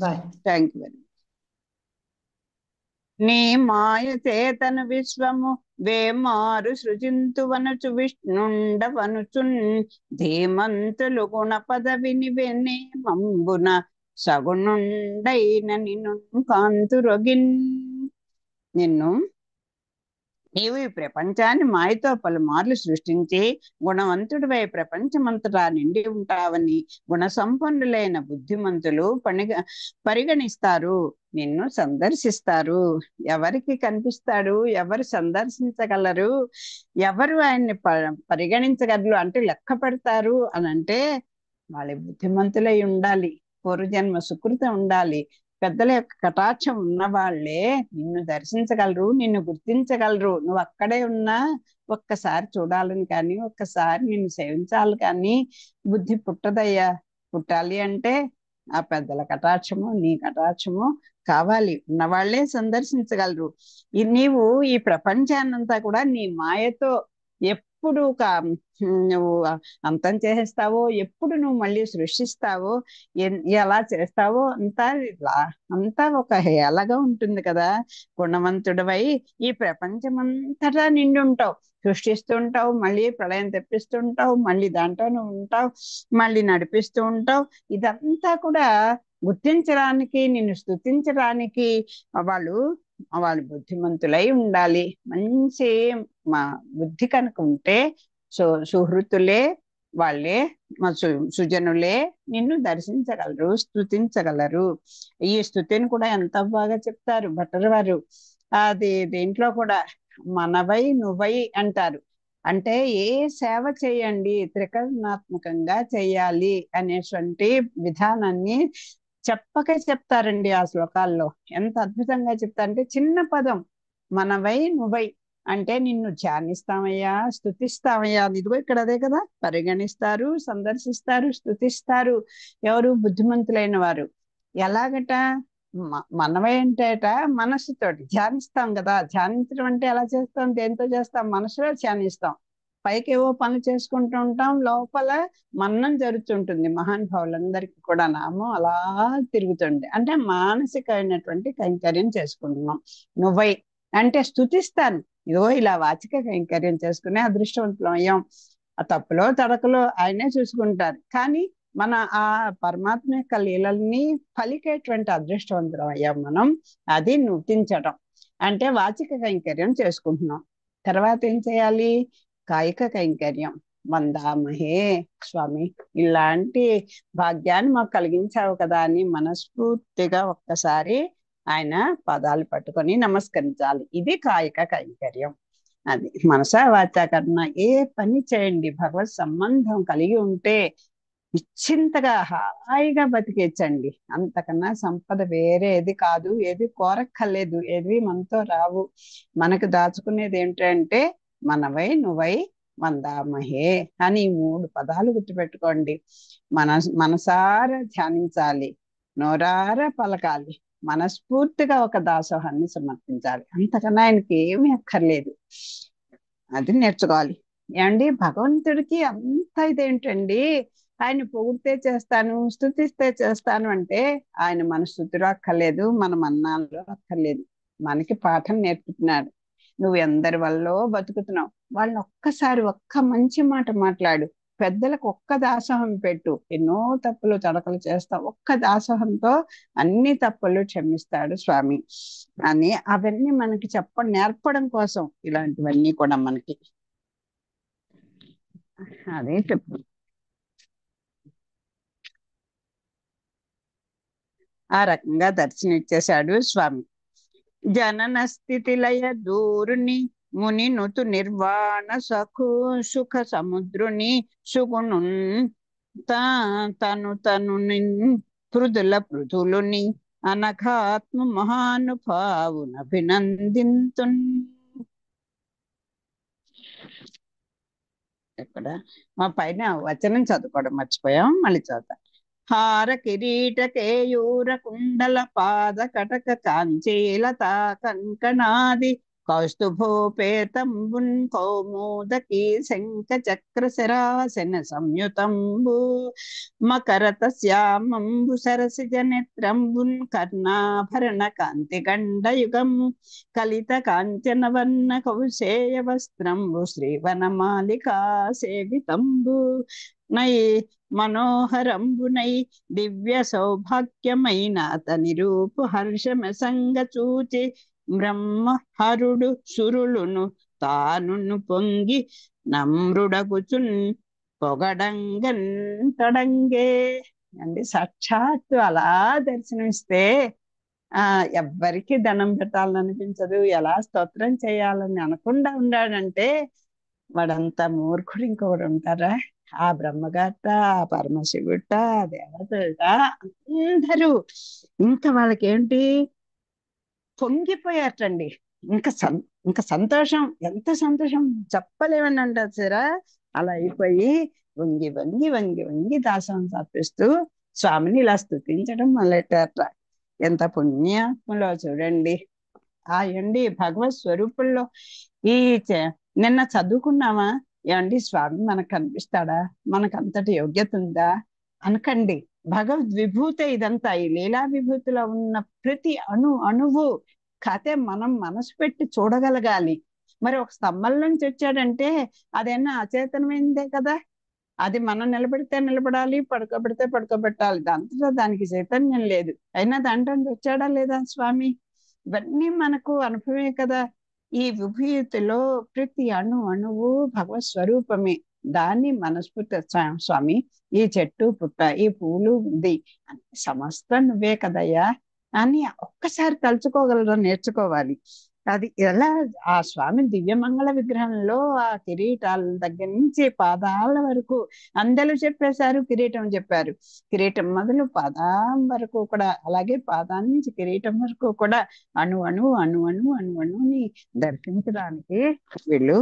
Bye. Thank you very much. నీ మాయ చేతన విశ్వము వేమారు సృజింతువనుచు విష్ణుండవనుచున్ ధీమంతులు గుణ పదవిని వెనే మంబున సగుణుండైన నిన్ను కాంతురొగిన్. నిన్ను నీవు ఈ ప్రపంచాన్ని మాయతో పలుమార్లు సృష్టించి గుణవంతుడివై ప్రపంచమంతటా నిండి ఉంటావని గుణ సంపన్నులైన బుద్ధిమంతులు పరిగణిస్తారు, నిన్ను సందర్శిస్తారు. ఎవరికి కనిపిస్తాడు, ఎవరు సందర్శించగలరు, ఎవరు ఆయన్ని పరిగణించగలరు అంటే లెక్క పెడతారు అని అంటే వాళ్ళ బుద్ధిమంతులై ఉండాలి, పూర్వజన్మ సుకృతం ఉండాలి. పెద్దల యొక్క కటాక్షం ఉన్న వాళ్ళే నిన్ను దర్శించగలరు, నిన్ను గుర్తించగలరు. నువ్వు అక్కడే ఉన్నా ఒక్కసారి చూడాలని కానీ ఒక్కసారి నిన్ను సేవించాలి కానీ బుద్ధి పుట్టదయ్యా. పుట్టాలి అంటే ఆ పెద్దల కటాక్షము నీ కటాక్షము కావాలి. ఉన్నవాళ్లే సందర్శించగలరు. నీవు ఈ ప్రపంచాన్నంతా కూడా నీ మాయతో ఎప్పుడు నువ్వు అంతం చేసేస్తావో, ఎప్పుడు నువ్వు మళ్ళీ సృష్టిస్తావో, ఎలా చేస్తావో అంతా ఒక హేళగా ఉంటుంది కదా. గుణవంతుడివై ఈ ప్రపంచమంతటా నిండి ఉంటావు, సృష్టిస్తూ ఉంటావు, మళ్ళీ ప్రళయం తెప్పిస్తుంటావు, మళ్ళీ దాంట్లో నువ్వు ఉంటావు, మళ్ళీ నడిపిస్తూ ఉంటావు. ఇదంతా కూడా గుర్తించడానికి, నిన్ను స్తుతించడానికి వాళ్ళు వాళ్ళు బుద్ధిమంతులై ఉండాలి. మంచి మా బుద్ధి కనుక ఉంటే సుహృతులే వాళ్ళే సుజనులే నిన్ను దర్శించగలరు, స్తుతించగలరు. ఈ స్తుతిని కూడా ఎంత బాగా చెప్తారు భట్టర్ వారు. అది దేంట్లో కూడా మనవై నువ్వై అంటారు. అంటే ఏ సేవ చేయండి త్రికరణాత్మకంగా చేయాలి అనేటువంటి విధానాన్ని చెప్పకే చెప్తారండి ఆ శ్లోకాల్లో. ఎంత అద్భుతంగా చెప్తారంటే చిన్న పదం మనవై నువ్వై అంటే నిన్ను ధ్యానిస్తామయ్యా, స్తుతిస్తామయ్యా. ఇదిగో ఇక్కడ అదే కదా, పరిగణిస్తారు, సందర్శిస్తారు, స్తుతిస్తారు ఎవరు? బుద్ధిమంతులైన వారు. ఎలాగట? మనమే ఏంటట మనస్సుతోటి ధ్యానిస్తాం కదా. ధ్యానించడం అంటే ఎలా చేస్తాం, దేంతో చేస్తాం? మనసులో ధ్యానిస్తాం. పైకి ఏవో పనులు చేసుకుంటూ ఉంటాం, లోపల మన్నం జరుగుతుంటుంది. మహానుభావులందరికీ కూడా నామం అలా తిరుగుతుంది. అంటే మానసికమైనటువంటి కైంకర్యం చేసుకుంటున్నాం. నువ్వై అంటే స్తుతిస్తాను. ఇదో ఇలా వాచిక కైంకర్యం చేసుకునే అదృష్టవంతులం అయ్యాం. ఆ తప్పులో తడకలో ఆయనే చూసుకుంటారు. కానీ మన ఆ పరమాత్మ యొక్క లీలల్ని పలికేటువంటి అదృష్టవంతులం అయ్యాం మనం. అది నృతించడం అంటే వాచిక కైంకర్యం చేసుకుంటున్నాం. తర్వాత ఏం చేయాలి? కాయిక కైంకర్యం. వందామహే స్వామి, ఇలాంటి భాగ్యాన్ని మాకు కలిగించావు కదా అని మనస్ఫూర్తిగా ఒక్కసారి ఆయన పాదాలు పట్టుకొని నమస్కరించాలి. ఇది కాయిక కైంకర్యం. అది మనసా వాచా కర్మ ఏ పని చేయండి భగవత్ సంబంధం కలిగి ఉంటే నిశ్చింతగా హాయిగా బతికేచ్చండి. అంతకన్నా సంపద వేరే ఏది కాదు, ఏది కోరక్కర్లేదు, ఏది మనతో రావు. మనకు దాచుకునేది ఏంటంటే మనవై నువ్వై వందామహే అని 3 పదాలు గుర్తుపెట్టుకోండి. మనసారా ధ్యానించాలి, నోరారా పలకాలి, మనస్ఫూర్తిగా ఒక దాసోహాన్ని సమర్పించాలి. అంతకన్నా ఆయనకి ఏమీ అక్కర్లేదు. అది నేర్చుకోవాలి. ఏమండి, భగవంతుడికి అంత ఇదేంటండి, ఆయన పొగిడితే చేస్తాను, స్తుతిస్తే చేస్తాను అంటే ఆయన మన స్తుతిలో అక్కర్లేదు, మన మన్నాల్లో అక్కర్లేదు. మనకి పాఠం నేర్పుతున్నాడు. నువ్వు ఎందరి వల్ల బతుకుతున్నావు, వాళ్ళని ఒక్కసారి ఒక్క మంచి మాట మాట్లాడు. పెద్దలకు ఒక్క దాసోహం పెట్టు. ఎన్నో తప్పులు తడకలు చేస్తావు, ఒక్క దాసోహంతో అన్ని తప్పులు క్షమిస్తాడు స్వామి అని. అవన్నీ మనకి నేర్పడం కోసం ఇలాంటివన్నీ కూడా మనకి అదే చెప్పు. ఆ రకంగా దర్శనమిచ్చేశాడు స్వామి. జనన స్థితి లయ దూరుని ముని నుతు నిర్వాణ సుఖ సముద్రుని సుగుణు తను తను పృథుల పృథులుని అనఘాత్మ మహానుభావున అభినందింతు. ఇక్కడ మా పైన వచనం చదువుకోవడం మర్చిపోయాం, మళ్ళీ చదువుతాం. హార కిరీట కేయూర కుండల పాద కటక కాంచీలత కంకణాది కౌస్తుభోపేతంబున్ కౌమోదకీ శంఖ చక్ర శరాసన సంయుతంబు మకరత శ్యామంబు సరసిజ నేత్రంబున్ కర్ణాభరణ కాంతి గండయుగము కలిత కాంచన వర్ణ కౌశేయ వస్త్రంబు శ్రీవనమాలికా సేవితంబు నై మనోహరంబునై దివ్య సౌభాగ్యమైన అతని రూపు హర్షమ సంగ చూచి బ్రహ్మహరుడు సురులును తానును పొంగి నమ్రుడగుచున్ పొగడంగన్ తడంగే. అంటే సాక్షాత్తు అలా దర్శనమిస్తే ఎవ్వరికి ధనం పెట్టాలని అనిపించదు, ఎలా స్తోత్రం చేయాలని అనకుండా ఉన్నాడంటే వాడంతా మూర్ఖుడు ఇంకొకడు ఉంటారా? ఆ బ్రహ్మగాట, ఆ పరమశివుట, దేవతట అందరూ ఇంకా వాళ్ళకేంటి పొంగిపోయారటండి. ఇంకా సంతోషం, ఎంత సంతోషం చెప్పలేమని అంటారు సరా. అలా అయిపోయి వంగి వంగి వంగి వంగి దాసం సమర్పిస్తూ స్వామిని ఇలా స్తుతించడం మొదలెట్టారట. ఎంత పుణ్యాత్మలో చూడండి. భగవత్ స్వరూపుల్లో ఈ నిన్న చదువుకున్నామా ఏమండి, స్వామి మనకు కనిపిస్తాడా, మనకు అంతటి యోగ్యత ఉందా అనకండి. భగవద్ విభూతి ఇదంతా. ఈ లీలా విభూతిలో ఉన్న ప్రతి అణువు కాతే మనం మనసు పెట్టి చూడగలగాలి. మరి ఒక స్తంభం నుంచి వచ్చాడంటే అదేనా అచేతనమైందే కదా. అది మనం నిలబెడితే నిలబడాలి, పడుకోబెడితే పడుకోబెట్టాలి. దాంతో దానికి చైతన్యం లేదు. అయినా దాంట్లో వచ్చాడా లేదా స్వామి? ఇవన్నీ మనకు అనుభవమే కదా. ఈ విభూతిలో ప్రతి అణువు భగవత్ స్వరూపమే. దాన్ని మనస్ఫూర్తి స్వామి, ఈ చెట్టు పుట్ట, ఈ పూలు ఉంది, సమస్తం నువ్వే కదయ్యా అని ఒక్కసారి తలుచుకోగలరా, నేర్చుకోవాలి. అది ఎలా ఆ స్వామి దివ్యమంగళ విగ్రహంలో ఆ కిరీటాల దగ్గర నుంచి పాదాల వరకు అందరూ చెప్పేశారు. కిరీటం చెప్పారు. కిరీటం మొదలు పాదం వరకు కూడా, అలాగే పాదాల నుంచి కిరీటం వరకు కూడా అణువుని దర్శించడానికి వీళ్ళు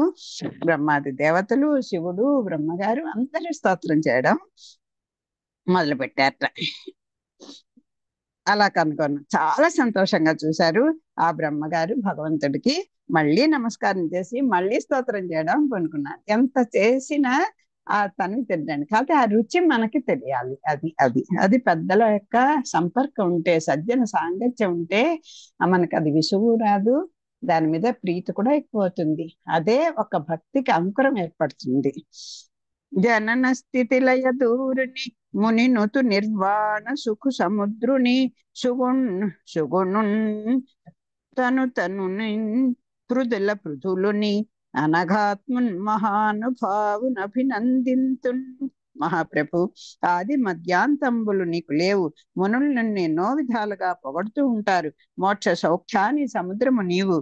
బ్రహ్మాది దేవతలు, శివుడు, బ్రహ్మగారు అందరూ స్తోత్రం చేయడం మొదలు పెట్టారట. అలా కనుగొన్న చాలా సంతోషంగా చూశారు. ఆ బ్రహ్మగారు భగవంతుడికి మళ్ళీ నమస్కారం చేసి మళ్ళీ స్తోత్రం చేయడం కొనుక్కున్నారు. ఎంత చేసినా ఆ తను తినడానికి కాకపోతే ఆ రుచి మనకి తెలియాలి. అది పెద్దల యొక్క సంపర్కం ఉంటే, సజ్జన సాంగత్యం ఉంటే మనకి అది విసుగు రాదు, దాని మీద ప్రీతి కూడా ఎక్కువ అవుతుంది. అదే ఒక భక్తికి అంకురం ఏర్పడుతుంది. జనన స్థితి లయ దూరుని ముని నుతు నిర్వాణ సుఖు సముద్రుని సుగుణున్ తను పృథుల పృథులుని అనఘాత్మున్ మహానుభావునభినందింతున్. మహాప్రభు, ఆది మధ్యాంతంబులు నీకు లేవు. మునులు నన్ను ఎన్నో విధాలుగా పొగడుతూ ఉంటారు. మోక్ష సౌఖ్యాన్ని సముద్రము నీవు.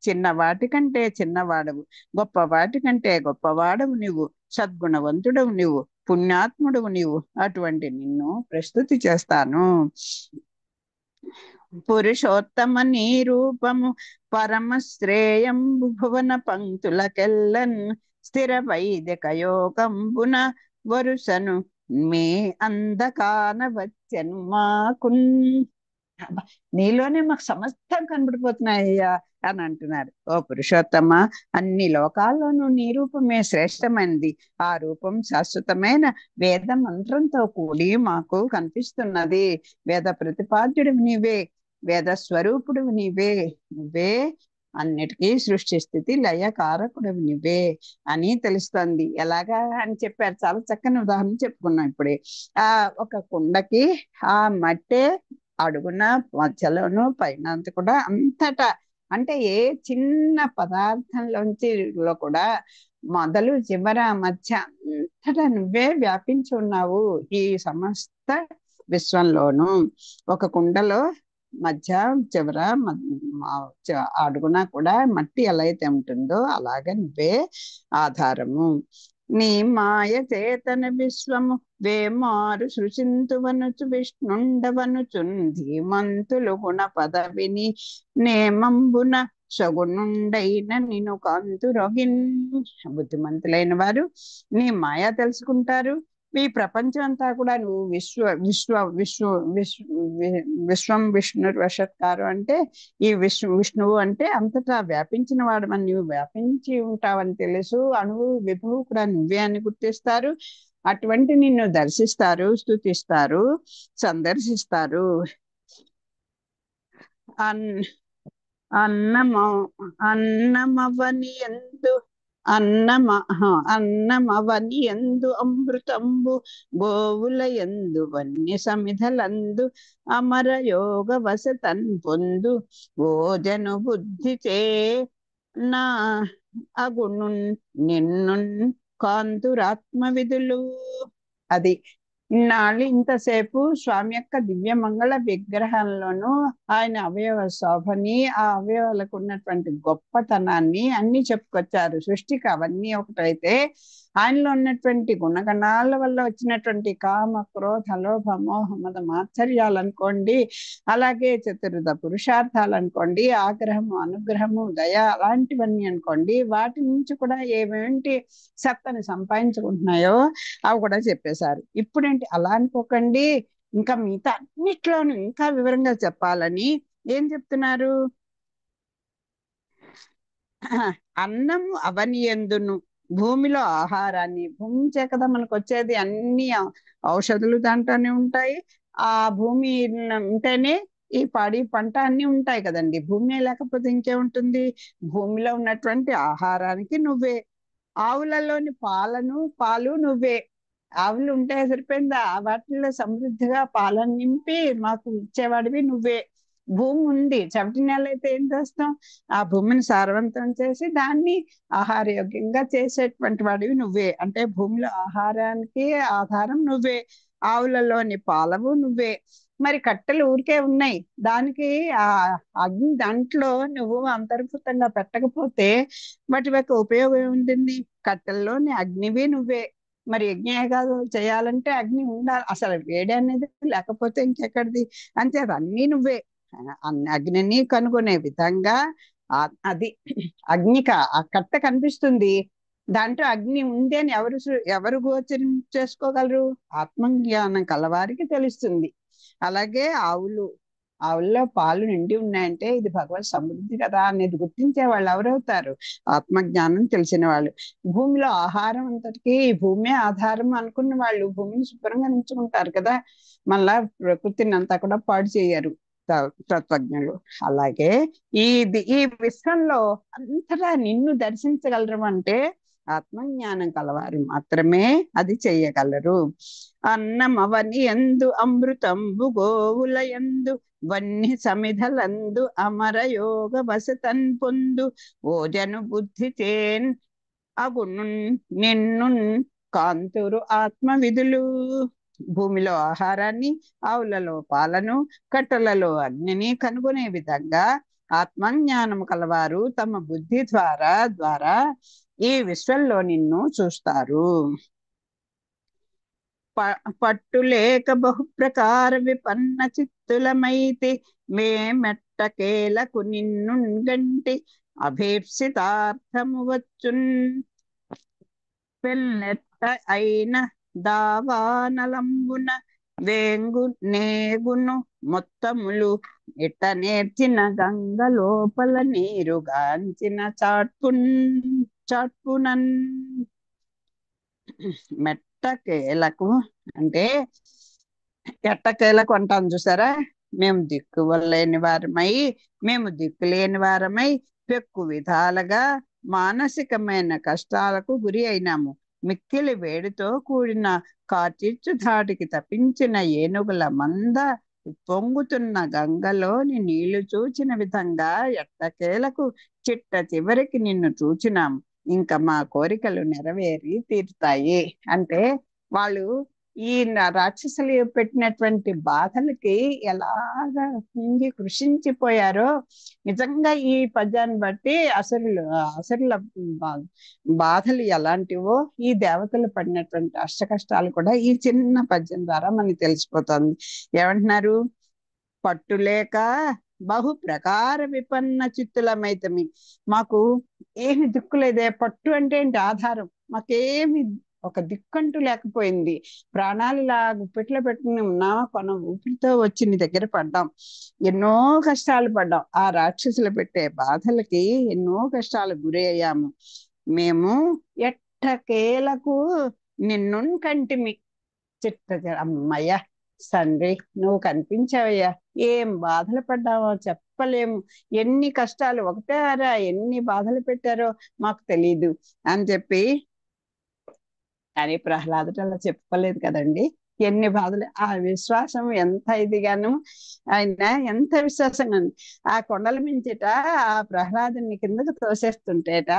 చిన్న వాటి కంటే చిన్నవాడవు, గొప్ప వాటి కంటే గొప్పవాడవు నీవు. సద్గుణవంతుడవు నీవు, పుణ్యాత్ముడవు నీవు. అటువంటి నిన్ను ప్రస్తుతి చేస్తాను. పురుషోత్తమ నీ రూపము పరమ శ్రేయంబు భువన పంక్తులకెల్లన్ స్థిర వైదిక యోగంబున వరుసను మీ అందకాన వచ్చెను మాకున్. నీలోనే మాకు సమస్తం కనబడిపోతున్నాయ్యా అని అంటున్నారు. ఓ పురుషోత్తమ, అన్ని లోకాల్లోనూ నీ రూపమే శ్రేష్టమైనది. ఆ రూపం శాశ్వతమైన వేద మంత్రంతో కూడి మాకు కనిపిస్తున్నది. వేద ప్రతిపాద్యుడు నీవే, వేద స్వరూపుడు నువ్వే అన్నిటికీ సృష్టి స్థితి లయ కారకుడు నువ్వే అని తెలుస్తుంది. ఎలాగా అని చెప్పారు. చాలా చక్కని ఉదాహరణ చెప్పుకున్నాం ఇప్పుడే. ఒక కుండకి ఆ మట్టే అడుగున మధ్యలోను పైన కూడా అంతటా, అంటే ఏ చిన్న పదార్థంలోంచి కూడా మొదలు చివర మధ్య అంతటా నువ్వే వ్యాపించి ఉన్నావు ఈ సమస్త విశ్వంలోను. ఒక కుండలో మధ్య చివర అడుగున కూడా మట్టి ఎలా అయితే ఉంటుందో అలాగే నువ్వే ఆధారము. నీ మాయ చేతన విశ్వము వేమారు సృజింతువనుచు విష్ణుండవనుచున్ ధీమంతులు గుణ పదవిని నేమంబున సగుణుండైన నిన్ను కాంతురొగిన్. బుద్ధిమంతులైన వారు నీ మాయ తెలుసుకుంటారు, ఈ ప్రపంచం అంతా కూడా నువ్వు విశ్వ విశ్వ విశ్వ విశ్వ విశ్వం విష్ణు వషత్కారం అంటే ఈ విష్ణువు అంటే అంతటా వ్యాపించిన వాడమని నువ్వు వ్యాపించి ఉంటావని తెలుసు. అణువు విభువు కూడా నువ్వే అని గుర్తిస్తారు. అటువంటి నిన్ను దర్శిస్తారు, స్తుతిస్తారు, సందర్శిస్తారు. అన్ అన్నమ అన్నమవని ఎందు అన్నమవని ఎందు అమృతంబు గోవుల ఎందు వన్య సమిధలందు అమర యోగ వసతన్ పొందు ఓజను బుద్ధి చే నా అగుణు నిన్ను కాంతురాత్మ విధులు. అది ఇన్నాళ్ళు ఇంతసేపు స్వామి యొక్క దివ్య మంగళ విగ్రహంలోనూ ఆయన అవయవ శోభని, ఆ అవయవాలకు ఉన్నటువంటి గొప్పతనాన్ని అన్ని చెప్పుకొచ్చారు. సృష్టికి అవన్నీ ఒకటైతే ఆయనలో ఉన్నటువంటి గుణగణాల వల్ల వచ్చినటువంటి కామ క్రోధ లోభ మోహ మద మాత్సర్యాలు అనుకోండి, అలాగే చతుర్విధ పురుషార్థాలు అనుకోండి, ఆగ్రహము అనుగ్రహము దయ అలాంటివన్నీ అనుకోండి, వాటి నుంచి కూడా ఏమేంటి సత్తని సంపాదించుకుంటున్నాయో అవి కూడా చెప్పేశారు. ఇప్పుడేంటి అలా అనుకోకండి, ఇంకా మిగతా అన్నిట్లోనూ ఇంకా వివరంగా చెప్పాలని ఏం చెప్తున్నారు? అన్నము అవనియందును, భూమిలో ఆహారాన్ని, భూమి నుంచే కదా మనకు వచ్చేది, అన్ని ఔషధులు దాంట్లోనే ఉంటాయి. ఆ భూమి ఉంటేనే ఈ పాడి పంట అన్ని ఉంటాయి కదండి. భూమి లేకపోతే ఇంకేముంటుంది? భూమిలో ఉన్నటువంటి ఆహారానికి నువ్వే, ఆవులలోని పాలు నువ్వే. ఆవులు ఉంటే సరిపోయిందా? వాటిల్లో సమృద్ధిగా పాలను నింపి మాకు ఇచ్చేవాడివి నువ్వే. భూమి ఉంది, చవిటి నేల అయితే ఏం చేస్తాం? ఆ భూమిని సారవంతం చేసి దాన్ని ఆహారయోగ్యంగా చేసేటువంటి వాడివి నువ్వే. అంటే భూమిలో ఆహారానికి ఆధారం నువ్వే, ఆవులలోని పాలవు నువ్వే. మరి కట్టెలు ఊరికే ఉన్నాయి, దానికి ఆ అగ్ని దాంట్లో నువ్వు అంతర్భూతంగా పెట్టకపోతే వాటి యొక్క ఉపయోగం ఏముంటుంది? కట్టెల్లోని అగ్నివి నువ్వే. మరి యజ్ఞయాగాలు చేయాలంటే అగ్ని ఉండాలి, అసలు వేడి అనేది లేకపోతే ఇంకెక్కడిది? అంతే, అన్నీ నువ్వే. అగ్నిని కనుగొనే విధంగా అది ఆ కట్ట కనిపిస్తుంది, దాంట్లో అగ్ని ఉంది అని ఎవరు గోచరం చేసుకోగలరు? ఆత్మజ్ఞానం కలవారికి తెలుస్తుంది. అలాగే ఆవుల్లో పాలు నిండి ఉన్నాయంటే ఇది భగవత్ సమృద్ధి కదా అనేది గుర్తించే వాళ్ళు ఎవరవుతారు? ఆత్మజ్ఞానం తెలిసిన వాళ్ళు. భూమిలో ఆహారం అంతటికీ భూమే ఆధారం అనుకున్న వాళ్ళు భూమిని శుభ్రంగా ఉంచుకుంటారు కదా, మళ్ళా ప్రకృతిని అంతా కూడా పాడు చేయరు తత్వజ్ఞులు. అలాగే ఈ విశ్వంలో అంతటా నిన్ను దర్శించగలరు అంటే ఆత్మజ్ఞానం కలవారు మాత్రమే అది చెయ్యగలరు. అన్నమవని ఎందు అమృతంబు గోవుల ఎందు వన్య సమిధలందు అమర యోగ వసతన్ పొందు ఓజను బుద్ధి చేన్ అగును నిన్ను కాంతురు ఆత్మ విధులు. భూమిలో ఆహారాన్ని, ఆవులలో పాలను, కట్టెలలో అగ్నిని కనుగొనే విధంగా ఆత్మజ్ఞానము కలవారు తమ బుద్ధి ద్వారా ఈ విశ్వంలో నిన్ను చూస్తారు. పట్టులేక బహుప్రకార విపన్న చిత్తులమైతి మేమెట్టకేలకు నిన్ను గంటి అభీప్సితార్థము వచ్చున్ పెన్నెట్ట అయిన దావానలంబున వేంగు నేగును మొత్తములు ఇట్ట నేర్చిన గంగ లోపల నీరుగాంచిన చాట్పునన్. మెట్టకేలకు అంటే ఎట్టకేలకు అంటాం చూసారా? మేము దిక్కు లేని వారమై పెక్కు విధాలుగా మానసికమైన కష్టాలకు గురి అయినాము. మిక్కిలి వేడితో కూడిన కార్చిచ్చు ధాటికి తప్పించిన ఏనుగుల మంద పొంగుతున్న గంగలోని నీళ్లు చూచిన విధంగా ఎట్టకేలకు చిట్ట చివరికి నిన్ను చూచినాము. ఇంకా మా కోరికలు నెరవేరి తీరుతాయి. అంటే వాళ్ళు ఈ రాక్షసులు పెట్టినటువంటి బాధలకి ఎలాగా కుంగి కృషించిపోయారో నిజంగా ఈ పద్యాన్ని బట్టి అసురుల బాధలు ఎలాంటివో ఈ దేవతలు పడినటువంటి అష్ట కష్టాలు కూడా ఈ చిన్న పద్యం ద్వారా మనకి తెలిసిపోతుంది. ఏమంటున్నారు? పట్టులేక బహు ప్రకార విపన్న చిత్తులమైతమి, మాకు ఏమి దిక్కులేదే. పట్టు అంటే ఏంటి? ఆధారం. మాకేమి ఒక దిక్కంటూ లేకపోయింది. ప్రాణాలు ఇలా గుప్పెట్లో పెట్టుకుని ఉన్నామా, కొన ఊపిరితో వచ్చి నీ దగ్గర పడ్డాం. ఎన్నో కష్టాలు పడ్డాం. ఆ రాక్షసులు పెట్టే బాధలకి ఎన్నో కష్టాలకు గురి అయ్యాము. మేము ఎట్టకేలకు నిన్ను కంటిమి. అమ్మయ్య తండ్రి, నువ్వు కనిపించావయ్యా. ఏం బాధలు పడ్డావో చెప్పలేము. ఎన్ని కష్టాలు, ఒకటే అరా ఎన్ని బాధలు పెట్టారో మాకు తెలీదు అని చెప్పి. కానీ ప్రహ్లాదుడు అలా చెప్పుకోలేదు కదండి. ఎన్ని బాధలు, ఆ విశ్వాసం ఎంత ఇదిగాను, ఆయన ఎంత విశ్వాసంగా ఆ కొండల మించిట ఆ ప్రహ్లాదుని కిందకు తోసేస్తుంటేట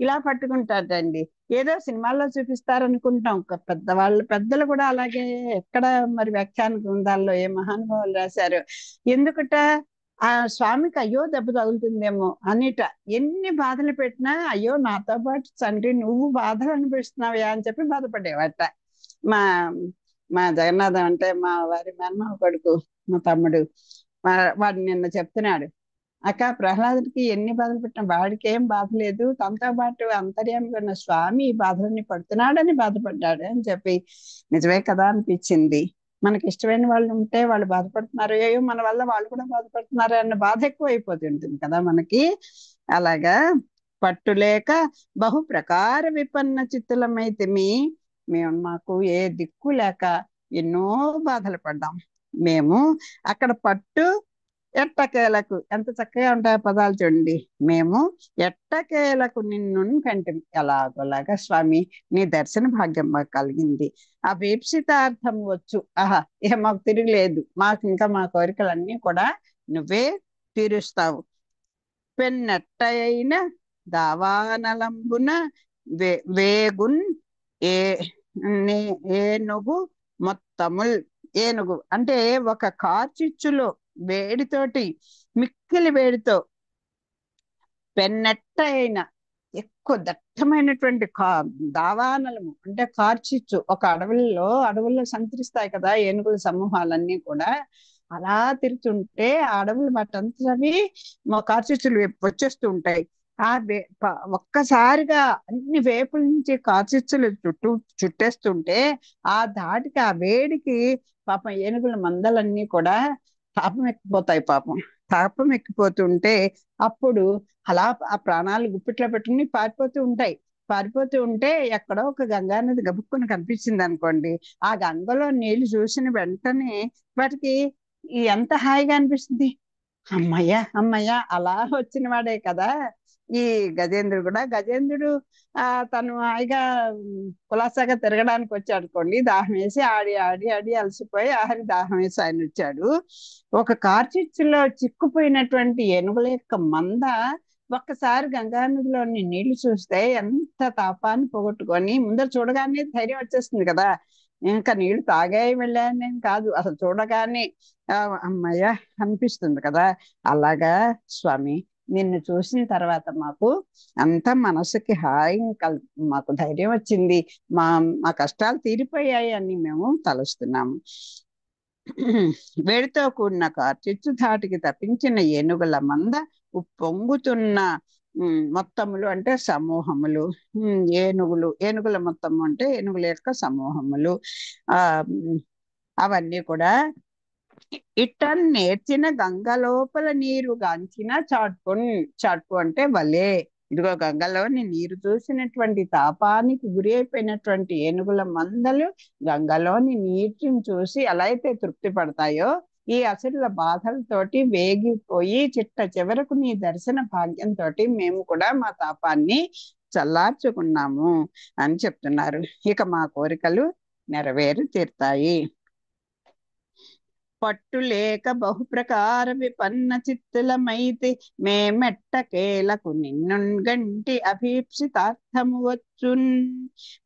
ఇలా పట్టుకుంటాడండి. ఏదో సినిమాల్లో చూపిస్తారనుకుంటాం. పెద్దలు కూడా అలాగే ఎక్కడ మరి వ్యాఖ్యాన గ్రంథాల్లో ఏ మహానుభావులు రాశారు. ఎందుకట ఆ స్వామికి అయ్యో దెబ్బ తగులుతుందేమో అనిట. ఎన్ని బాధలు పెట్టినా అయ్యో నాతో పాటు తండ్రి నువ్వు బాధలు అనిపిస్తున్నావా అని చెప్పి బాధపడేవాట. మా మా జగన్నాథం అంటే మా వారి మేనమామ కొడుకు, మా తమ్ముడు, వాడు నిన్న చెప్తున్నాడు, అక్క ప్రహ్లాదుడికి ఎన్ని బాధలు పెట్టినా వాడికి ఏం బాధ లేదు, తనతో పాటు అంతర్యామిగా ఉన్న స్వామి ఈ బాధలన్నీ పడుతున్నాడని బాధపడ్డాడు అని చెప్పి. నిజమే కదా అనిపించింది. మనకి ఇష్టమైన వాళ్ళు ఉంటే వాళ్ళు బాధపడుతున్నారు, అయ్యో మన వల్ల వాళ్ళు కూడా బాధపడుతున్నారు అన్న బాధ ఎక్కువ అయిపోతుంటుంది కదా మనకి. అలాగా పట్టులేక బహు ప్రకార విపన్న చిత్తులమైతిమి. మాకు ఏ దిక్కు లేక ఎన్నో బాధలు పడ్డాం. మేము అక్కడ పట్టు ఎట్టకేలకు, ఎంత చక్కగా ఉంటాయో పదాలు చూడండి. మేము ఎట్టకేలకు నిన్ను కంటి, ఎలాగోలాగా స్వామి నీ దర్శన భాగ్యం మాకు కలిగింది. ఆ వీప్సితార్థం వచ్చు. ఆహా, ఇక మాకు తిరిగిలేదు. మాకు ఇంకా మా కోరికలన్నీ కూడా నువ్వే తీరుస్తావు. పెన్నెట్టయిన దావానలంబున వేగున్ ఏ ఏనుగు మొత్తముల్. ఏనుగు అంటే ఒక కార్చిచ్చులో వేడితోటి, మిక్కిలి వేడితో, పెన్నెట్ట అయిన ఎక్కువ దట్టమైనటువంటి దావానలము అంటే కార్చిచ్చు. ఒక అడవుల్లో సంచరిస్తాయి కదా ఏనుగుల సమూహాలన్నీ కూడా. అలా తిరుగుతుంటే ఆ అడవులు వాటంతవి మా కార్చిచ్చులు వచ్చేస్తూ ఉంటాయి. ఒక్కసారిగా అన్ని వేపుల నుంచి కార్చిచ్చులు చుట్టేస్తుంటే ఆ ధాటికి, ఆ వేడికి పాపం ఏనుగుల మందలన్నీ కూడా తాపం ఎక్కిపోతాయి. తాపం ఎక్కిపోతుంటే అప్పుడు అలా ఆ ప్రాణాలు గుప్పిట్లో పెట్టుకుని పారిపోతూ ఉంటే ఎక్కడో ఒక గంగా నది గబుక్కుని కనిపించింది అనుకోండి. ఆ గంగలో నీళ్లు చూసిన వెంటనే వాటికి ఎంత హాయిగా అనిపిస్తుంది. అమ్మయ్య అమ్మయ్య, అలా వచ్చిన వాడే కదా ఈ గజేంద్రుడు కూడా. గజేంద్రుడు తను హాయిగా కులాసాగా తిరగడానికి వచ్చాడు అనుకోండి. దాహం వేసి ఆడి ఆడి ఆడి అలసిపోయి ఆఖరి దాహం వేసి ఆయన వచ్చాడు. ఒక కార్చిచ్చులో చిక్కుపోయినటువంటి ఏనుగుల యొక్క మంద ఒక్కసారి గంగా నదిలోని నీళ్లు చూస్తే ఎంత తాపాన్ని పోగొట్టుకొని ముందర చూడగానే ధైర్యం వచ్చేస్తుంది కదా. ఇంకా నీళ్లు తాగే వెళ్ళాను కాదు, అసలు చూడగానే అమ్మయ్య అనిపిస్తుంది కదా. అలాగా స్వామి నిన్ను చూసిన తర్వాత మాకు అంత మనసుకి హాయి, మాకు ధైర్యం వచ్చింది. మా కష్టాలు తీరిపోయాయి అని మేము తలుస్తున్నాము. వేడితో కూడిన కార్చిచ్చు ధాటికి తప్పించిన ఏనుగుల మంద ఉప్పొంగుతున్న మొత్తములు అంటే సమూహములు. ఏనుగుల మొత్తము అంటే ఏనుగుల యొక్క సమూహములు. అవన్నీ కూడా ఇట్ట నేర్చిన గంగ లోపల నీరు గాంచిన చాట్పు అంటే వలే. ఇదిగో గంగలోని నీరు చూసినటువంటి తాపానికి గురి అయిపోయినటువంటి ఏనుగుల మందలు గంగలోని నీటిని చూసి ఎలా అయితే తృప్తి పడతాయో, ఈ అసురుల బాధలతోటి వేగిపోయి చిట్ట చివరకు నీ దర్శన భాగ్యంతో మేము కూడా మా తాపాన్ని చల్లార్చుకున్నాము అని చెప్తున్నారు. ఇక మా కోరికలు నెరవేరు తీరుతాయి. పట్టులేక బహుప్రకార విపన్న చిత్తులమైతి మేమెట్టకేలకు నిన్నుగంటి అభీప్సితార్థము వచ్చున్.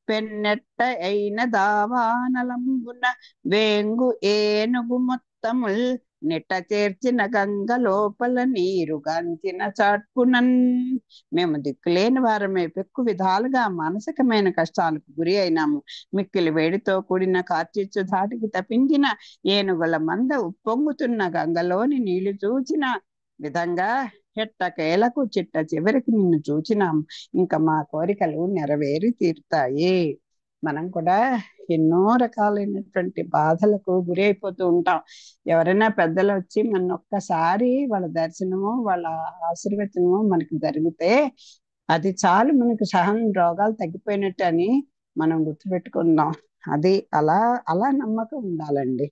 పెన్నెట్ట అయిన దావానలంబున వేంగు ఏనుగు మొత్తముల్ నిట్ట చేర్చిన గంగ లోపల నీరు గాంచిన చాట్పునన్. మేము దిక్కులేని వారమే, పెక్కు విధాలుగా మానసికమైన కష్టాలకు గురి అయినాము. మిక్కిలి వేడితో కూడిన కార్చిచ్చు ధాటికి తప్పించిన ఏనుగుల మంద ఉప్పొంగుతున్న గంగలోని నీళ్లు చూచిన విధంగా ఎట్టకేలకు చిట్ట చివరికి నిన్ను చూచినాం. ఇంకా మా కోరికలు నెరవేరి తీరుతాయి. మనం కూడా ఎన్నో రకాలైనటువంటి బాధలకు గురి అయిపోతూ ఉంటాం. ఎవరైనా పెద్దలు వచ్చి మన ఒక్కసారి వాళ్ళ దర్శనము, వాళ్ళ ఆశీర్వచనము మనకి జరిగితే అది చాలు, మనకు సహన రోగాలు తగ్గిపోయినట్టు అని మనం గుర్తుపెట్టుకుందాం. అది అలా అలా నమ్మకం ఉండాలండి.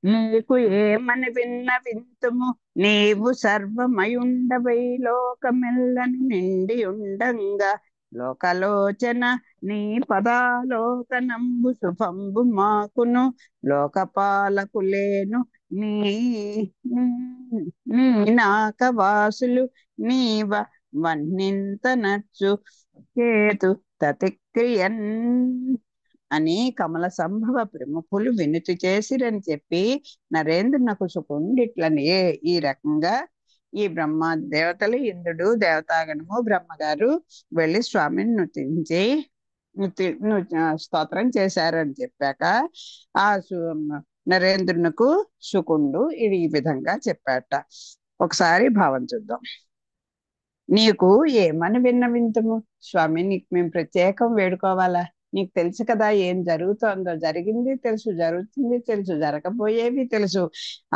నీకు ఏమని వింతుము, నీవు సర్వమయుండవై లోకమెల్లను నిండి ఉండంగా, లోకలోచన నీ పదాలోకనంబు శుభంబు మాకును, లోకపాలకులేను నీ నీ నాకవాసులు నీవ వన్నింతనచ్చు కేతు తతిక్రియన్ అని కమల సంభవ ప్రముఖులు వినుతి చేసిరని చెప్పి నరేంద్రునకు సుకుండిట్లని ఈ రకంగా ఈ బ్రహ్మ దేవతలు, ఇంద్రుడు, దేవతాగణము, బ్రహ్మగారు వెళ్ళి స్వామిని స్తోత్రం చేశారని చెప్పాక ఆ నరేంద్రునకు శుకుండు ఈ విధంగా చెప్పాట. ఒకసారి భావం చూద్దాం. నీకు ఏమని విన్నవింతుము స్వామి, నీకు మేము ప్రత్యేకం వేడుకోవాలా? నీకు తెలుసు కదా ఏం జరుగుతోందో. జరిగింది తెలుసు, జరుగుతుంది తెలుసు, జరగబోయేవి తెలుసు.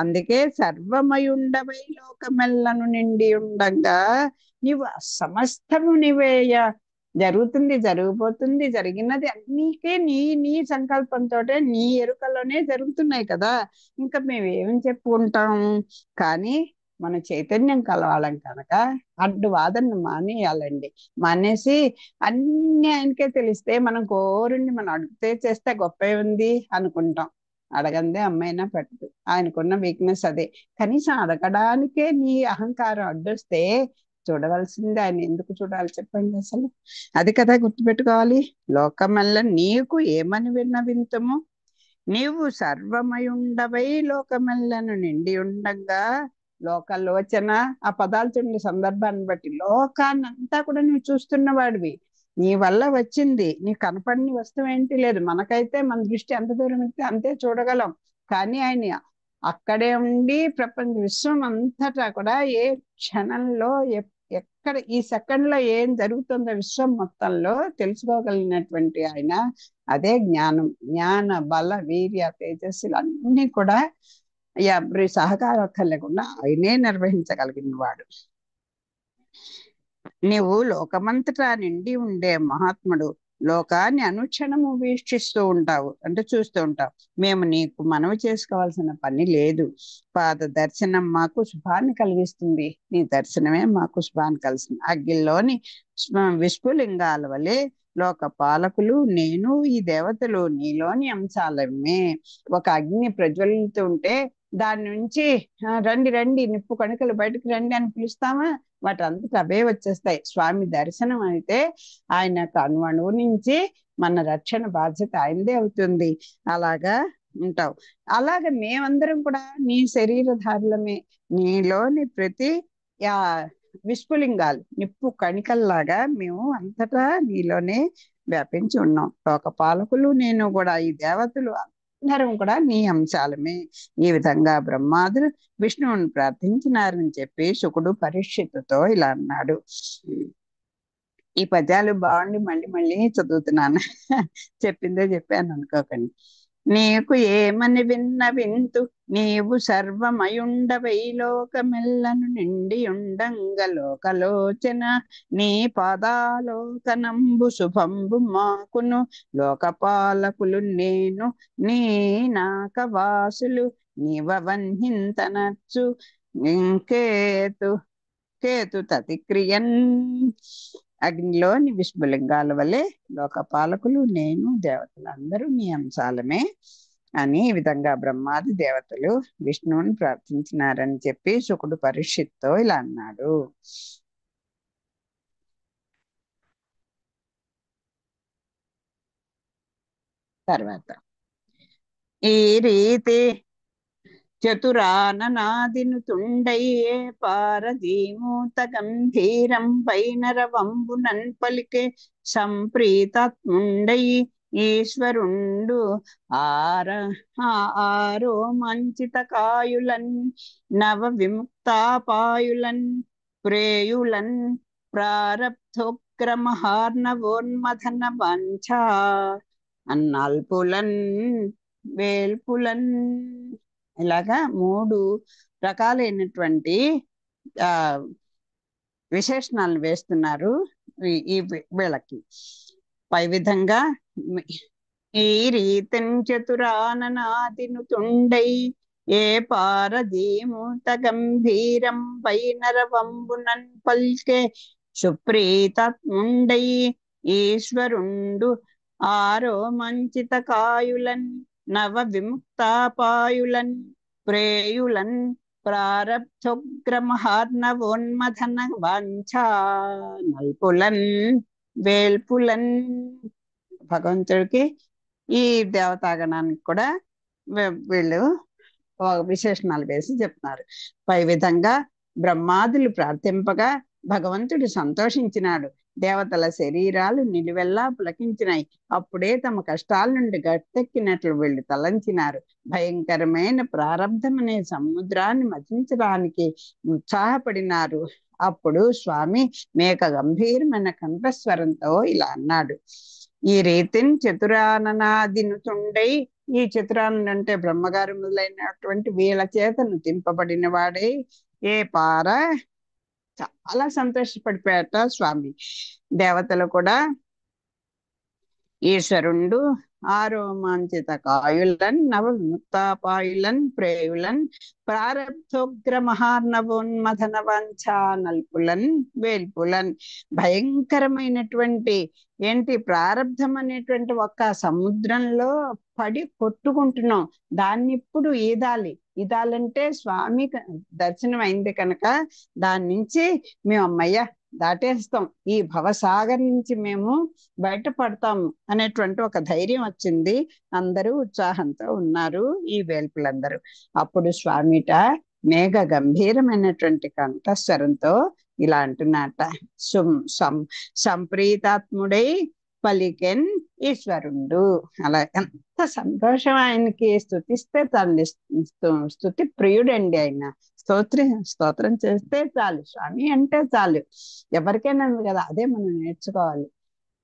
అందుకే సర్వమయుండవై లోకమెల్లను నిండి ఉండంగా నీవు సమస్తము నీవేయ. జరుగుతుంది, జరగబోతుంది, జరిగినది అన్నికే నీ నీ సంకల్పంతో, నీ ఎరుకలోనే జరుగుతున్నాయి కదా. ఇంకా మేమేమని చెప్పుకుంటాం? కానీ మన చైతన్యం కలవాలం కనుక అడ్డు వాదన మానేయాలండి. మానేసి అన్ని ఆయనకే తెలిస్తే మనం కోరుండి మనం అడిగితే చేస్తే గొప్ప ఉంది అనుకుంటాం. అడగందే అమ్మైనా పెట్టదు. ఆయనకున్న వీక్నెస్ అదే. కనీసం అడగడానికే నీ అహంకారం అడ్డొస్తే చూడవలసింది ఆయన ఎందుకు చూడాలి చెప్పండి అసలు? అది కదా గుర్తుపెట్టుకోవాలి. లోకమల్ల నీకు ఏమని విన్నవింతము, నీవు సర్వమయుండవై లోకమెల్లను నిండి ఉండగా, లోకలోచన ఆ పదాలు చూడండి సందర్భాన్ని బట్టి. లోకాన్ని అంతా కూడా నువ్వు చూస్తున్న వాడివి. నీ వల్ల వచ్చింది. నీ కనపడిన వస్తువు ఏంటి లేదు. మనకైతే మన దృష్టి ఎంత దూరం అయితే అంతే చూడగలం. కానీ ఆయన అక్కడే ఉండి ప్రపంచ విశ్వం అంతటా కూడా ఏ క్షణంలో ఎక్కడ ఈ సెకండ్ లో ఏం జరుగుతుందో విశ్వం మొత్తంలో తెలుసుకోగలిగినటువంటి ఆయన. అదే జ్ఞానం. జ్ఞాన బల వీర్య తేజస్సులు అన్ని కూడా ఎవరి సహకారం లేకుండా ఆయనే నిర్వహించగలిగిన వాడు. నీవు లోకమంతటా నిండి ఉండే మహాత్ముడు. లోకాన్ని అనుక్షణము వీక్షిస్తూ ఉంటావు, అంటే చూస్తూ ఉంటావు. మేము నీకు మనవి చేసుకోవాల్సిన పని లేదు. పాద దర్శనం మాకు శుభాన్ని కలిగిస్తుంది. నీ దర్శనమే మాకు శుభాన్ని కలిసింది. అగ్గిల్లోని విష్ణులింగాల వలె లోక పాలకులు నేను, ఈ దేవతలు నీలోని అంశాలమే. ఒక అగ్ని ప్రజ్వలిస్తూ ఉంటే దాని నుంచి రండి రండి నిప్పు కణికలు బయటకు రండి అని పిలుస్తామా? వాటి అంతటా అవే వచ్చేస్తాయి. స్వామి దర్శనం అయితే ఆయన అణువు నుంచి మన రక్షణ బాధ్యత ఆయనదే అవుతుంది. అలాగా ఉంటావు. అలాగే మేమందరం కూడా నీ శరీరధారులమే. నీలోని ప్రతి విష్పులింగాలు నిప్పు కణికల్లాగా మేము అంతటా నీలోనే వ్యాపించి ఉన్నాం. లోక పాలకులు నేను కూడా, ఈ దేవతలు అందరం కూడా నీ అంశాలమే. ఈ విధంగా బ్రహ్మాదులు విష్ణువుని ప్రార్థించినారని చెప్పి శుకుడు పరీక్షిత్తుతో ఇలా అన్నాడు. ఈ పద్యాలు బాగుండి మళ్ళీ మళ్ళీ చదువుతున్నాను. చెప్పిందే చెప్పాను అనుకోకండి. నీకు ఏమని వింతు, నీవు సర్వమయుండవై లోకమెల్లను నిండి ఉండంగ, లోకలోచన నీ పాదాలోకనంబు శుభంబు మాకును, లోకపాలకులు నేను నీ నాకవాసులు నీవవన్హింతనచ్చు కేతు కేతు తతిక్రియన్. అగ్నిలోని విష్ణులింగాల వలె లోకపాలకులు నేను, దేవతలు అందరూ నీ అంశాలమే అని ఈ విధంగా బ్రహ్మాది దేవతలు విష్ణువుని ప్రార్థించినారని చెప్పి శుకుడు పరీక్షిత్తో ఇలా అన్నాడు. తర్వాత ఈ రీతి చతురాననాదిను తుండయ్యే పారదీమూత గంభీరం పైనరవంబునన్ పలికే సంప్రీతాత్ముండయి ఈశ్వరుండు ఆరో మంచిత కాయులన్ నవ విముక్తాపాయులన్ ప్రేయులన్ ప్రారబ్ధోక్త రక్తోగ్రమహార్ణవోన్మథన వాంఛా అన్నాల్పులన్ వేల్పులన్. ఇలాగా 3 రకాలైనటువంటి ఆ విశేషణాలను వేస్తున్నారు ఈ వీళ్ళకి. పై విధంగా ఈ రీతిన్ చతురాననాదిను తుండై ఏ పారదీమూత గంభీరం వైనరవంబునన్ పల్కే సుప్రీతముండై ఈశ్వరుండు ఆరో మంచిత కాయులన్ నవ విముక్తాపాయులన్ ప్రేయులన్ ప్రారబ్ధోగ్రమహార్ణవోన్మథన వాంఛా నల్పులన్ వేల్పులన్. భగవంతుడికి ఈ దేవతాగణానికి కూడా వీళ్ళు విశేషణాలు వేసి చెప్తున్నారు. పై విధంగా బ్రహ్మాదులు ప్రార్థింపగా భగవంతుడు సంతోషించినాడు. దేవతల శరీరాలు నిలువెల్లా పులకించినాయి. అప్పుడే తమ కష్టాల నుండి గట్టెక్కినట్లు వీళ్ళు తలంచినారు. భయంకరమైన ప్రారబ్ధం అనే సముద్రాన్ని మతించడానికి ఉత్సాహపడినారు. అప్పుడు స్వామి మేక గంభీరమైన కంఠస్వరంతో ఇలా అన్నాడు. ఈ రీతిని చతురాననాదినుతుండై, ఈ చతురానుడు అంటే బ్రహ్మగారు మొదలైనటువంటి వీళ్ళ చేతను తింపబడిన వాడే ఏ పార చాలా సంతోషపడిపోయాట స్వామి. దేవతలు కూడా ఈశ్వరుండు ఆరోమాంచిత కాయులన్ నవ విముక్తాపాయులన్ ప్రేయులన్ ప్రారబ్ధోగ్రమహార్ణవోన్మథన వాంఛా నల్పులన్ వేల్పులన్. భయంకరమైనటువంటి ఏంటి ప్రారబ్ధం అనేటువంటి ఒక సముద్రంలో పడి కొట్టుకుంటున్నాం. దాన్ని ఇప్పుడు ఈదాలంటే స్వామి దర్శనం అయింది కనుక దాని నుంచి మేము అమ్మయ్య దాటేస్తాం, ఈ భవసాగర్ నుంచి మేము బయటపడతాము అనేటువంటి ఒక ధైర్యం వచ్చింది. అందరూ ఉత్సాహంతో ఉన్నారు ఈ వేల్పులందరూ. అప్పుడు స్వామిట మేఘ గంభీరమైనటువంటి కంఠస్వరంతో ఇలా అంటున్నట. సంప్రీతాత్ముడై పలికెన్ ఈశ్వరుండు. అలా ఎంత సంతోషం ఆయనకి. స్తుతిస్తే తన స్తుతి ప్రియుడండి ఆయన. స్తోత్రం చేస్తే చాలు, స్వామి అంటే చాలు. ఎవరికైనా కదా, అదే మనం నేర్చుకోవాలి.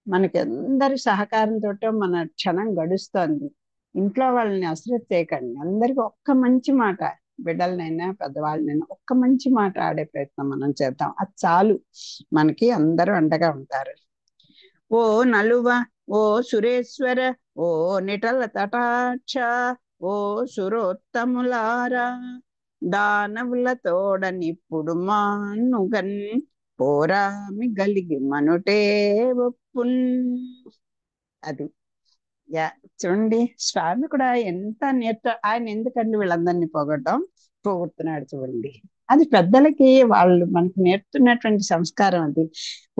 మనకి అందరి సహకారంతో మన క్షణం గడుస్తోంది. ఇంట్లో వాళ్ళని అశ్రద్ధ చేయకండి. అందరికి ఒక్క మంచి మాట, బిడ్డలనైనా పెద్దవాళ్ళనైనా ఒక్క మంచి మాట ఆడే ప్రయత్నం మనం చేద్దాం. అది చాలు, మనకి అందరూ అండగా ఉంటారు. ఓ నలువ, ఓ సురేశ్వర, ఓ నిటల తటాక్ష, ఓ సురోత్తములారా, దానవుల తోడనిప్పుడు మానుగన్ పోరామి గలిగి మనుటే ఒప్పున్. అది చూడండి, స్వామి కూడా ఎంత ఆయన ఎందుకండి వీళ్ళందరినీ పోగొడుతున్నాడు చూడండి. అది పెద్దలకి వాళ్ళు మనకు నేర్పుతున్నటువంటి సంస్కారం అది.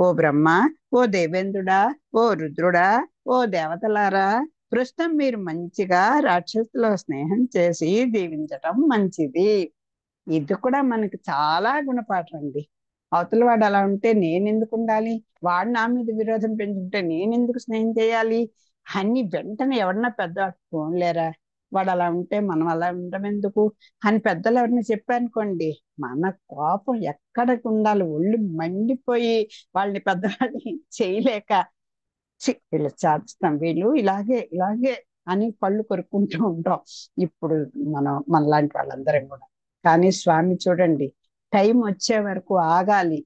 ఓ బ్రహ్మ, ఓ దేవేంద్రుడా, ఓ రుద్రుడా, ఓ దేవతలారా, ప్రస్తుతం మీరు మంచిగా రాక్షసులో స్నేహం చేసి దీవించటం మంచిది. ఇది కూడా మనకి చాలా గుణపాఠం అండి. అవతల వాడు అలా ఉంటే నేనెందుకు ఉండాలి, వాడు నా మీద విరోధం పెంచుంటే నేనెందుకు స్నేహం చేయాలి అని వెంటనే ఎవరన్నా పెద్ద ఫోన్లేరా, వాడు అలా ఉంటే మనం అలా ఉండడం ఎందుకు అని పెద్దలు ఎవరిని చెప్పారనుకోండి, మన కోపం ఎక్కడికి ఉండాలి, ఒళ్ళు మండిపోయి వాళ్ళని పెద్దవాళ్ళని చేయలేక వీళ్ళు చేస్తాం, వీళ్ళు ఇలాగే అని పళ్ళు కొరుక్కుంటూ ఉంటాం ఇప్పుడు మనలాంటి వాళ్ళందరం కూడా. కానీ స్వామి చూడండి, టైం వచ్చే వరకు ఆగాలి.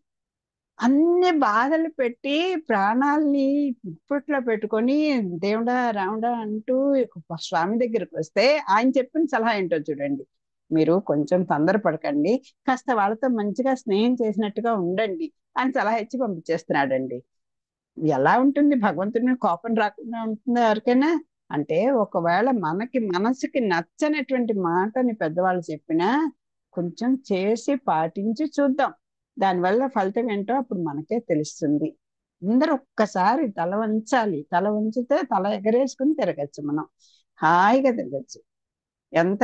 అన్ని బాధలు పెట్టి ప్రాణాల్ని ఇప్పట్లో పెట్టుకొని దేవుడా రాముడా అంటూ స్వామి దగ్గరికి వస్తే ఆయన చెప్పిన సలహా ఏంటో చూడండి. మీరు కొంచెం తొందరపడకండి, కాస్త వాళ్ళతో మంచిగా స్నేహం చేసినట్టుగా ఉండండి అని సలహా ఇచ్చి పంపించేస్తున్నాడండి. ఎలా ఉంటుంది, భగవంతుని కోపం రాకుండా ఉంటుందా ఎవరికైనా? అంటే ఒకవేళ మనకి మనసుకి నచ్చనటువంటి మాటని పెద్దవాళ్ళు చెప్పినా కొంచెం చేసి పాటించి చూద్దాం. దానివల్ల ఫలితం ఏంటో అప్పుడు మనకే తెలుస్తుంది. అందరూ ఒక్కసారి తల వంచాలి. తల వంచితే తల ఎగరేసుకుని తిరగచ్చు, మనం హాయిగా తిరగచ్చు. ఎంత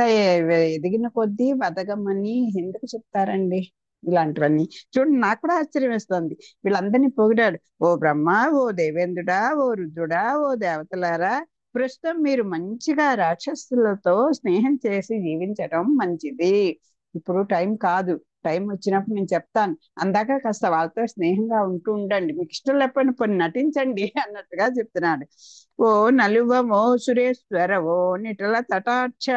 ఎదిగిన కొద్దీ వదగమని ఎందుకు చెప్తారండి ఇలాంటివన్నీ? చూడండి, నాకు కూడా ఆశ్చర్యం వేస్తుంది. వీళ్ళందరినీ పొగిడాడు. ఓ బ్రహ్మ, ఓ దేవేంద్రుడా, ఓ రుద్రుడా, ఓ దేవతలారా, ప్రస్తుతం మీరు మంచిగా రాక్షసులతో స్నేహం చేసి జీవించడం మంచిది. ఇప్పుడు టైం కాదు, టైం వచ్చినప్పుడు నేను చెప్తాను, అందాక కాస్త వాళ్ళతో స్నేహంగా ఉంటూ ఉండండి, మీకు ఇష్టం లేకపోయినా కొన్ని నటించండి అన్నట్టుగా చెప్తున్నాడు. ఓ నలువమో సురేశ్వర ఓ నిటల తటాక్ష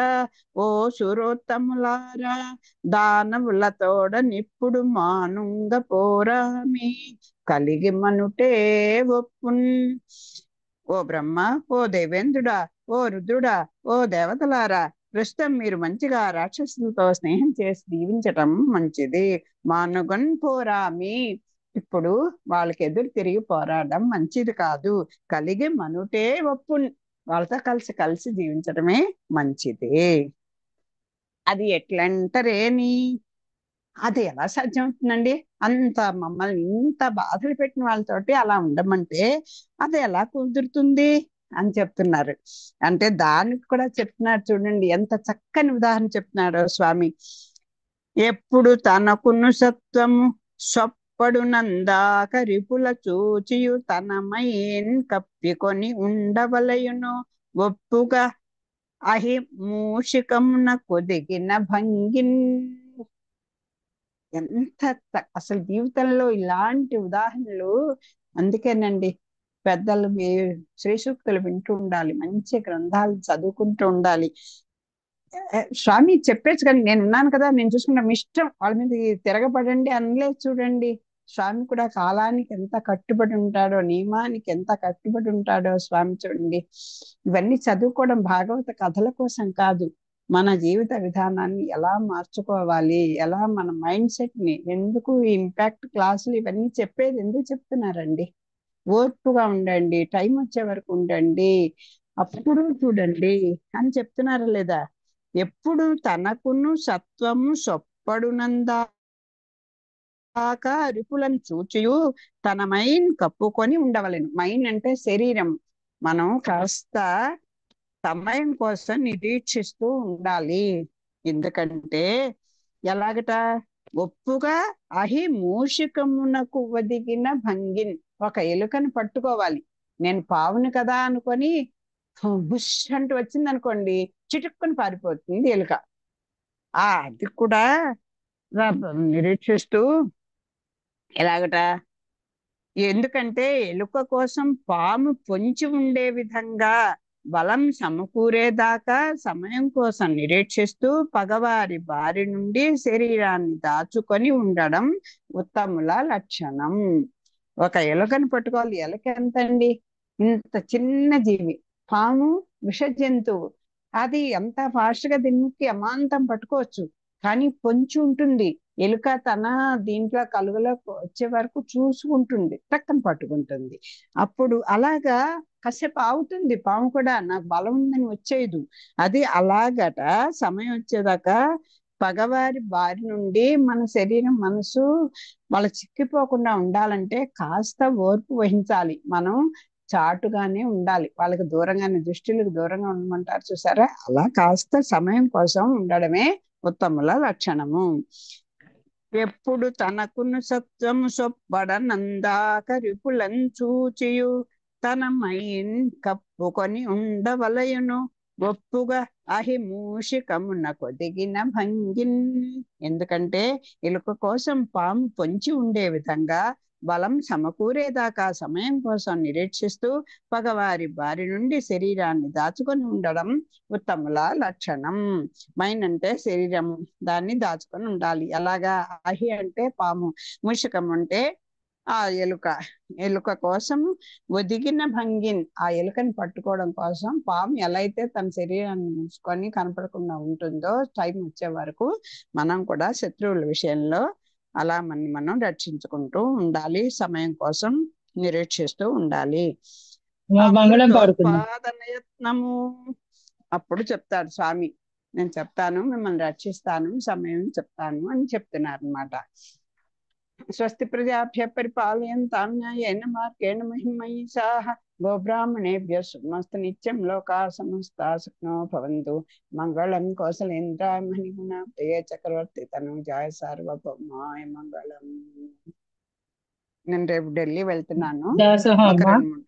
ఓ సురోత్తములారా దానవులతోడ నిప్పుడు మానుంగ పోరామి కలిగి మనుటే ఒప్పున్. ఓ బ్రహ్మ, ఓ దేవేంద్రుడా, ఓ రుద్రుడా, ఓ దేవతలారా, ప్రస్తుతం మీరు మంచిగా రాక్షసులతో స్నేహం చేసి జీవించటం మంచిది. మానుగన్ పోరామి, ఇప్పుడు వాళ్ళకి ఎదురు తిరిగి పోరాడడం మంచిది కాదు. కలిగి మనుటే ఒప్పు, వాళ్ళతో కలిసి కలిసి జీవించడమే మంచిది. అది ఎట్లంటారేని, అది ఎలా సాధ్యం అవుతుందండి? అంత మమ్మల్ని ఇంత బాధలు పెట్టిన వాళ్ళతోటి అలా ఉండమంటే అది ఎలా కుదురుతుంది అని చెప్తున్నారు. అంటే దానికి కూడా చెప్తున్నారు చూడండి, ఎంత చక్కని ఉదాహరణ చెప్తున్నాడో స్వామి. ఎప్పుడు తనకును సత్వము సొప్పడు నందాక రిపుల చూచియు తనమైన్ కప్పికొని ఉండవలయును ఒప్పుగా అహి మూషికమున కొదిగిన భంగిన్. ఎంత అసలు జీవితంలో ఇలాంటి ఉదాహరణలు, అందుకేనండి పెద్దలు శ్రీ సూక్తులు వింటూ ఉండాలి, మంచి గ్రంథాలు చదువుకుంటూ ఉండాలి. స్వామి చెప్పేసి కానీ నేను ఉన్నాను కదా, నేను చూసుకుంటా, మీ ఇష్టం, వాళ్ళ మీద తిరగబడండి అనలేదు చూడండి. స్వామి కూడా కాలానికి ఎంత కట్టుబడి ఉంటాడో, నియమానికి ఎంత కట్టుబడి ఉంటాడో స్వామి చూడండి. ఇవన్నీ చదువుకోవడం భాగవత కథల కోసం కాదు, మన జీవిత విధానాన్ని ఎలా మార్చుకోవాలి, ఎలా మన మైండ్ సెట్ ని, ఎందుకు ఈ ఇంపాక్ట్ క్లాసులు ఇవన్నీ చెప్పేది ఎందుకు చెప్తున్నారండి? ఓర్పుగా ఉండండి, టైం వచ్చే వరకు ఉండండి, అప్పుడు చూడండి అని చెప్తున్నారా లేదా? ఎప్పుడు తనకును సత్వము సొప్పడునందాక రిపులను చూచియు తన మైన్ కప్పుకొని ఉండవలెను. మైన్ అంటే శరీరం. మనం కాస్త సమయం కోసం నిరీక్షిస్తూ ఉండాలి. ఎందుకంటే ఎలాగట, ఒప్పుగా అహి మూషికమునకు ఒదిగిన భంగిన్, ఒక ఎలుకని పట్టుకోవాలి. నేను పావుని కదా అనుకొని బుష్ అంటూ వచ్చింది అనుకోండి, చిటుక్కుని పారిపోతుంది ఎలుక. అది కూడా నిరీక్షిస్తూ ఎలాగట, ఎందుకంటే ఎలుక కోసం పాము పొంచి ఉండే విధంగా బలం సమకూరేదాకా సమయం కోసం నిరీక్షిస్తూ పగవారి బారి నుండి శరీరాన్ని దాచుకొని ఉండడం ఉత్తముల లక్షణం. ఒక ఎలుకని పట్టుకోవాలి. ఎలుక ఎంతండి, ఇంత చిన్న జీవి, పాము విష జంతువు, అది ఎంత ఫాస్ట్ గా దీనికి అమాంతం పట్టుకోవచ్చు, కానీ పొంచి ఉంటుంది. ఎలుక తన దీంట్లో కలుగులో వచ్చే వరకు చూసుకుంటుంది, టక్కన పట్టుకుంటుంది. అప్పుడు అలాగా కాసేపు ఆగుతుంది పాము కూడా, నాకు బలం ఉందని వచ్చేది. అది అలాగట సమయం వచ్చేదాకా పగవారి బారి నుండి మన శరీరం మనసు వాళ్ళ చిక్కిపోకుండా ఉండాలంటే కాస్త ఓర్పు వహించాలి. మనం చాటుగానే ఉండాలి, వాళ్ళకి దూరంగానే, దృష్టిలకు దూరంగా ఉండమంటారు చూసారా, అలా కాస్త సమయం కోసం ఉండడమే ఉత్తముల లక్షణము. ఎప్పుడు తనకును సత్వము సొప్పడనందాక రిపులను చూచియు తన మైన్ కప్పుకొని ఉండవలయును ఒప్పుగా అహి మూషికమున కొదిగిన భంగిన్. ఎందుకంటే ఎలుక కోసం పాము పొంచి ఉండే విధంగా బలం సమకూరేదాకా సమయం కోసం నిరీక్షిస్తూ పగవారి బారి నుండి శరీరాన్ని దాచుకొని ఉండడం ఉత్తముల లక్షణం. మైండ్ అంటే శరీరం, దాన్ని దాచుకొని ఉండాలి. అలాగా అహి అంటే పాము, మూషికం అంటే ఆ ఎలుక. ఎలుక కోసం ఒదిగిన భంగిన్, ఆ ఎలుకని పట్టుకోవడం కోసం పాము ఎలా అయితే తన శరీరాన్ని మూసుకొని కనపడకుండా ఉంటుందో టైం వచ్చే వరకు మనం కూడా శత్రువుల విషయంలో అలా మనం రక్షించుకుంటూ ఉండాలి, సమయం కోసం నిరీక్షిస్తూ ఉండాలి. అమృతోత్పాదనయత్నము, అప్పుడు చెప్తాడు స్వామి, నేను చెప్తాను, మిమ్మల్ని రక్షిస్తాను, సమయం చెప్తాను అని చెప్తున్నారు అనమాట. స్వస్తి ప్రజాభ్య పరిపాలయంతాం న్యాయేన మార్గేణ మహిమహీషాః గోబ్రాహ్మణేభ్యః శుభమస్తు నిత్యం లోకాః సమస్తాః సుఖినో భవంతు. మంగళం కౌసలేంద్రాయ మణిగుణాబ్ధయే చక్రవర్తి తనూజాయ సార్వభౌమాయ మంగళం. నేను రేపు ఢిల్లీ వెళ్తున్నాను, ఒక 2-3